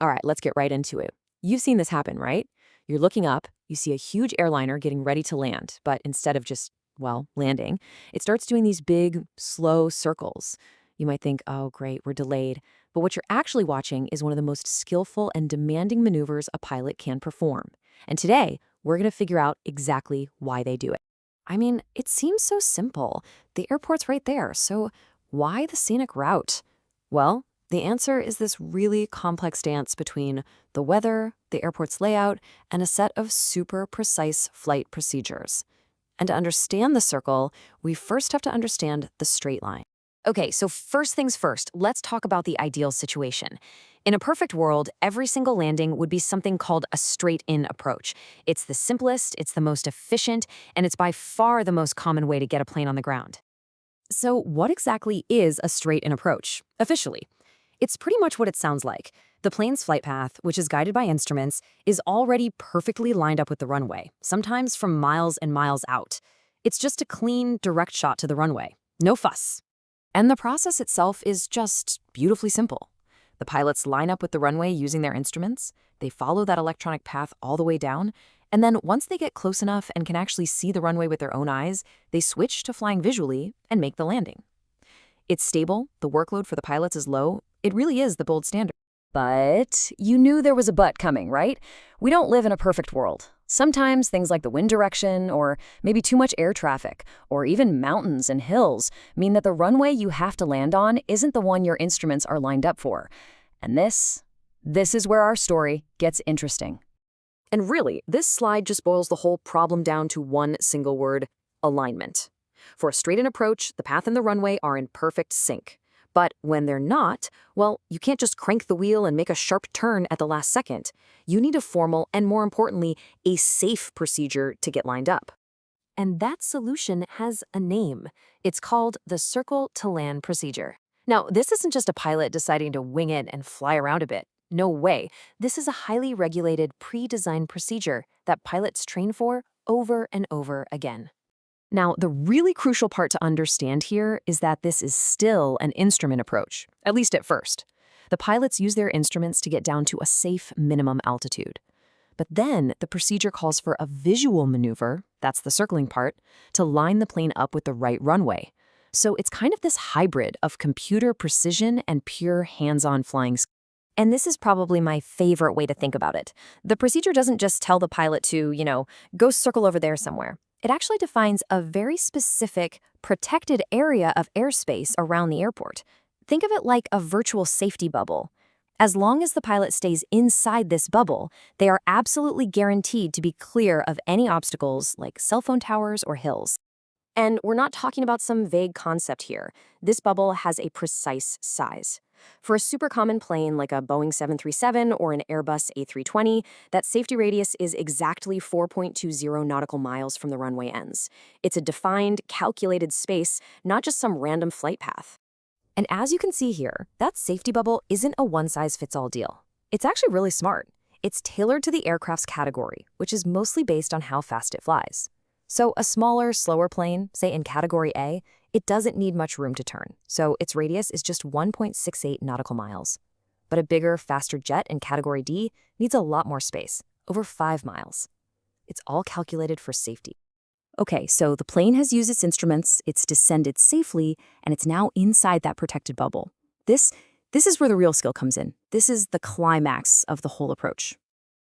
All right, let's get right into it. You've seen this happen, right? You're looking up, you see a huge airliner getting ready to land, but instead of just, well, landing, it starts doing these big, slow circles. You might think, oh, great, we're delayed. But what you're actually watching is one of the most skillful and demanding maneuvers a pilot can perform. And today, we're going to figure out exactly why they do it. I mean, it seems so simple. The airport's right there, so why the scenic route? Well, the answer is this really complex dance between the weather, the airport's layout, and a set of super precise flight procedures. And to understand the circle, we first have to understand the straight line. Okay, so first things first, let's talk about the ideal situation. In a perfect world, every single landing would be something called a straight-in approach. It's the simplest, it's the most efficient, and it's by far the most common way to get a plane on the ground. So what exactly is a straight-in approach, officially? It's pretty much what it sounds like. The plane's flight path, which is guided by instruments, is already perfectly lined up with the runway, sometimes from miles and miles out. It's just a clean, direct shot to the runway. No fuss. And the process itself is just beautifully simple. The pilots line up with the runway using their instruments, they follow that electronic path all the way down, and then once they get close enough and can actually see the runway with their own eyes, they switch to flying visually and make the landing. It's stable, the workload for the pilots is low, it really is the gold standard. But you knew there was a but coming, right? We don't live in a perfect world. Sometimes things like the wind direction, or maybe too much air traffic, or even mountains and hills mean that the runway you have to land on isn't the one your instruments are lined up for. And this is where our story gets interesting. And really, this slide just boils the whole problem down to one single word: alignment. For a straight-in approach, the path and the runway are in perfect sync. But when they're not, well, you can't just crank the wheel and make a sharp turn at the last second. You need a formal and, more importantly, a safe procedure to get lined up. And that solution has a name. It's called the circle-to-land procedure. Now, this isn't just a pilot deciding to wing it and fly around a bit. No way. This is a highly regulated, pre-designed procedure that pilots train for over and over again. Now, the really crucial part to understand here is that this is still an instrument approach, at least at first. The pilots use their instruments to get down to a safe minimum altitude. But then the procedure calls for a visual maneuver, that's the circling part, to line the plane up with the right runway. So it's kind of this hybrid of computer precision and pure hands-on flying skill. And this is probably my favorite way to think about it. The procedure doesn't just tell the pilot to, go circle over there somewhere. It actually defines a very specific, protected area of airspace around the airport. Think of it like a virtual safety bubble. As long as the pilot stays inside this bubble, they are absolutely guaranteed to be clear of any obstacles like cell phone towers or hills. And we're not talking about some vague concept here. This bubble has a precise size. For a super common plane like a Boeing 737 or an Airbus A320, that safety radius is exactly 4.20 nautical miles from the runway ends. It's a defined, calculated space, not just some random flight path. And as you can see here, that safety bubble isn't a one-size-fits-all deal. It's actually really smart. It's tailored to the aircraft's category, which is mostly based on how fast it flies. So a smaller, slower plane, say in Category A, it doesn't need much room to turn, so its radius is just 1.68 nautical miles. But a bigger, faster jet in Category D needs a lot more space, over 5 miles. It's all calculated for safety. Okay, so the plane has used its instruments, it's descended safely, and it's now inside that protected bubble. This is where the real skill comes in. This is the climax of the whole approach.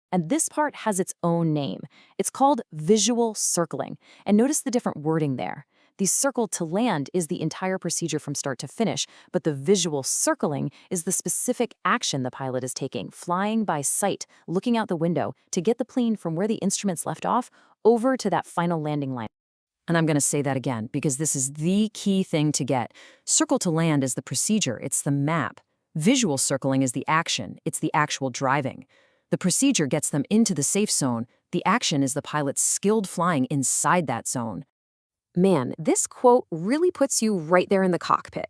And this part has its own name. It's called visual circling. And notice the different wording there. The circle to land is the entire procedure from start to finish, but the visual circling is the specific action the pilot is taking, flying by sight, looking out the window to get the plane from where the instruments left off over to that final landing line. And I'm going to say that again because this is the key thing to get. Circle to land is the procedure, it's the map. Visual circling is the action, it's the actual driving. The procedure gets them into the safe zone. The action is the pilot's skilled flying inside that zone. Man, this quote really puts you right there in the cockpit.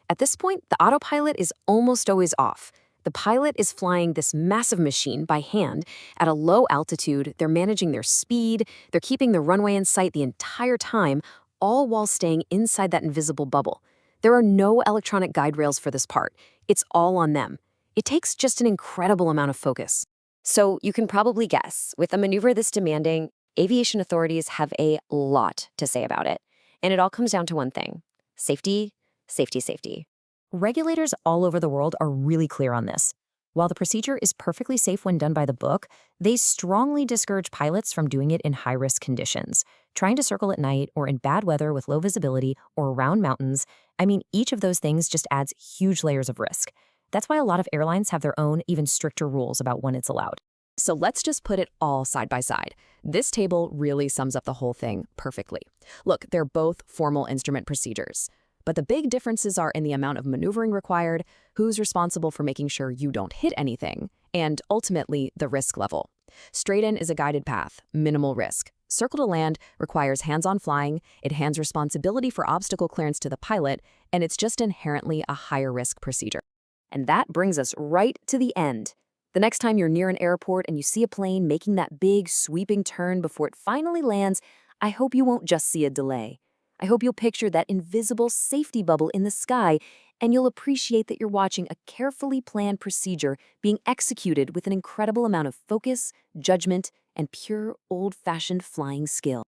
At this point, the autopilot is almost always off. The pilot is flying this massive machine by hand at a low altitude. They're managing their speed. They're keeping the runway in sight the entire time, all while staying inside that invisible bubble. There are no electronic guide rails for this part. It's all on them. It takes just an incredible amount of focus. So you can probably guess, with a maneuver this demanding, aviation authorities have a lot to say about it. And it all comes down to one thing: safety, safety, safety. Regulators all over the world are really clear on this. While the procedure is perfectly safe when done by the book, they strongly discourage pilots from doing it in high-risk conditions. Trying to circle at night or in bad weather with low visibility or around mountains, I mean, each of those things just adds huge layers of risk. That's why a lot of airlines have their own, even stricter rules about when it's allowed. So let's just put it all side by side. This table really sums up the whole thing perfectly. Look, they're both formal instrument procedures. But the big differences are in the amount of maneuvering required, who's responsible for making sure you don't hit anything, and ultimately the risk level. Straight-in is a guided path, minimal risk. Circle to land requires hands-on flying, it hands responsibility for obstacle clearance to the pilot, and it's just inherently a higher risk procedure. And that brings us right to the end. The next time you're near an airport and you see a plane making that big, sweeping turn before it finally lands, I hope you won't just see a delay. I hope you'll picture that invisible safety bubble in the sky, and you'll appreciate that you're watching a carefully planned procedure being executed with an incredible amount of focus, judgment, and pure old-fashioned flying skill.